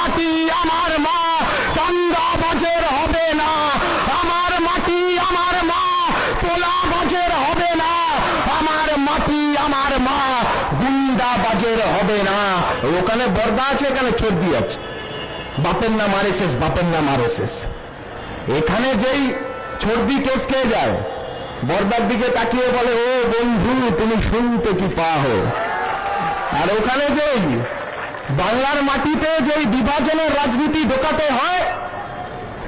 মাটি আমার মা, চান্দাবাজের হবে না। আমার মাটি আমার মা, তোলাবাজের হবে না। আমার মাটি আমার মা, গুন্ডাবাজের হবে না। ওখানে বর্দা আছে, এখানে চর্বি আছে। বাপের নাম আরএসএস, বাপের নাম আরএসএস। এখানে যেই চর্বি কেস খেয়ে যায়, বর্দার দিকে তাকিয়ে বলে, ও বন্ধু তুমি শুনতে কি পাও। আর ওখানে যেই বাংলার মাটিতে যেই বিভাজনের রাজনীতি ঢোকাতে হয়,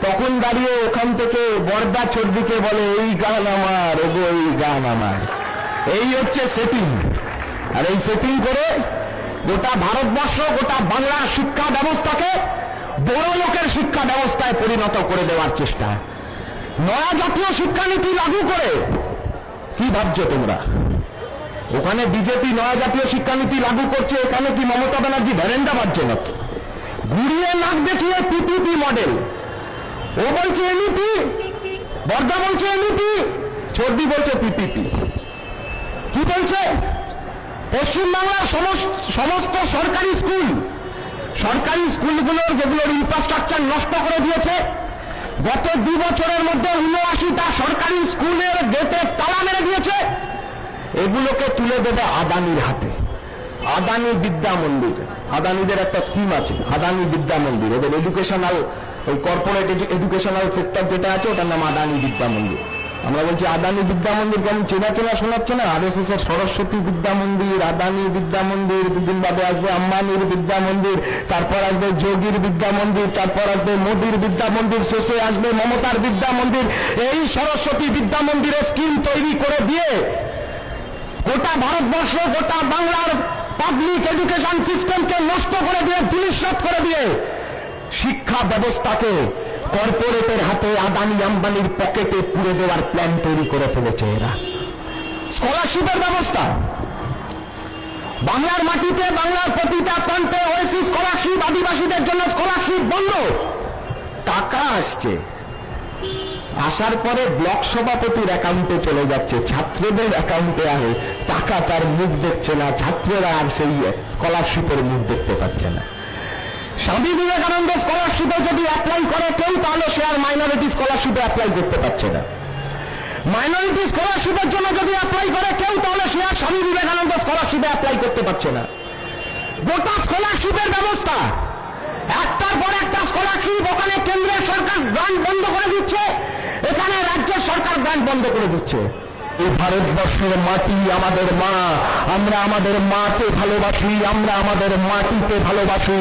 তখন দাঁড়িয়ে ওখান থেকে বর্দা চর্বিকে বলে, এই গান আমার, ওগো এই গান আমার। এই হচ্ছে সেটিং। আর এই সেটিং করে গোটা ভারতবর্ষ, গোটা বাংলার শিক্ষা ব্যবস্থাকে বড় লোকের শিক্ষা ব্যবস্থায় পরিণত করে দেওয়ার চেষ্টা। নয়া জাতীয় শিক্ষানীতি লাগু করে কি ভাবছো তোমরা? ওখানে বিজেপি নয়া জাতীয় শিক্ষানীতি লাগু করছে, এখানে কি মমতা ব্যানার্জি ভ্যারেন্ডা বাজছে নাকি? ঘুরিয়ে নাক দেখিয়ে পিপিপি মডেল। ও বলছে এনইপি, বর্দা বলছে এনইপি, চর্বি বলছে পিপিপি। কি বলছে? পশ্চিমবাংলার সমস্ত সরকারি স্কুলগুলোর যেগুলোর ইনফ্রাস্ট্রাকচার নষ্ট করে দিয়েছে, গত 2 বছরের মধ্যে 79টা সরকারি স্কুলের গেটে তালা মেরে দিয়েছে, এগুলোকে তুলে দেবে আদানির হাতে। আদানি বিদ্যা মন্দির, আদানিদের একটা স্কিম আছে আদানি বিদ্যা মন্দির। ওদের এডুকেশনাল, ওই কর্পোরেট এডুকেশনাল সেক্টর যেটা আছে, ওটার নাম আদানি বিদ্যা মন্দির। আমরা বলছি আদানি বিদ্যা মন্দির কেমন চেনা চেনা শোনাচ্ছে না? আরএসএস এর সরস্বতী বিদ্যা মন্দির, আদানি বিদ্যা মন্দির, দুদিন বাদে আসবে আম্বানির বিদ্যা মন্দির, তারপর আসবে যোগীর বিদ্যা মন্দির, তারপর আসবে মোদীর বিদ্যা মন্দির, শেষে আসবে মমতার বিদ্যা মন্দির। এই সরস্বতী বিদ্যা মন্দিরের স্কিম তৈরি করে দিয়ে গোটা ভারতবর্ষ, গোটা বাংলার পাবলিক এডুকেশন সিস্টেমকে নষ্ট করে দিয়ে, ধূলিসাৎ করে দিয়ে শিক্ষা ব্যবস্থাকে কর্পোরেটের হাতে, আদানি আম্বানির পকেটে পুরে দেওয়ার প্ল্যান তৈরি করে ফেলেছে এরা। স্কলারশিপের ব্যবস্থা বাংলার মাটিতে, বাংলার প্রতিটা প্রান্তে ওএসসি স্কলারশিপ, আদিবাসীদের জন্য স্কলারশিপ বন্ধ। টাকা আসছে, আসার পরে ব্লক সভাপতির অ্যাকাউন্টে চলে যাচ্ছে, ছাত্রদের অ্যাকাউন্টে আর টাকা তার মুখ দেখছে না, ছাত্ররা আর সেই স্কলারশিপের মুখ দেখতে পাচ্ছে না। স্বামী বিবেকানন্দ স্কলারশিপে যদি অ্যাপ্লাই করে কেউ, তাহলে সে আর মাইনরিটি স্কলারশিপে অ্যাপ্লাই করতে পারছে না। মাইনরিটি স্কলারশিপের জন্য যদি অ্যাপ্লাই করে কেউ, তাহলে সে আর স্বামী বিবেকানন্দ স্কলারশিপে অ্যাপ্লাই করতে পারছে না। গোটা স্কলারশিপের ব্যবস্থা, একটার পর একটা স্কলারশিপ। ওখানে কেন্দ্রের সরকার গ্রান্ট বন্ধ করে দিচ্ছে, এখানে রাজ্যের সরকার গ্রান্ট বন্ধ করে দিচ্ছে। এই ভারতবর্ষের মাটি আমাদের মা, আমরা আমাদের মাকে ভালোবাসি, আমরা আমাদের মাটিতে ভালোবাসি।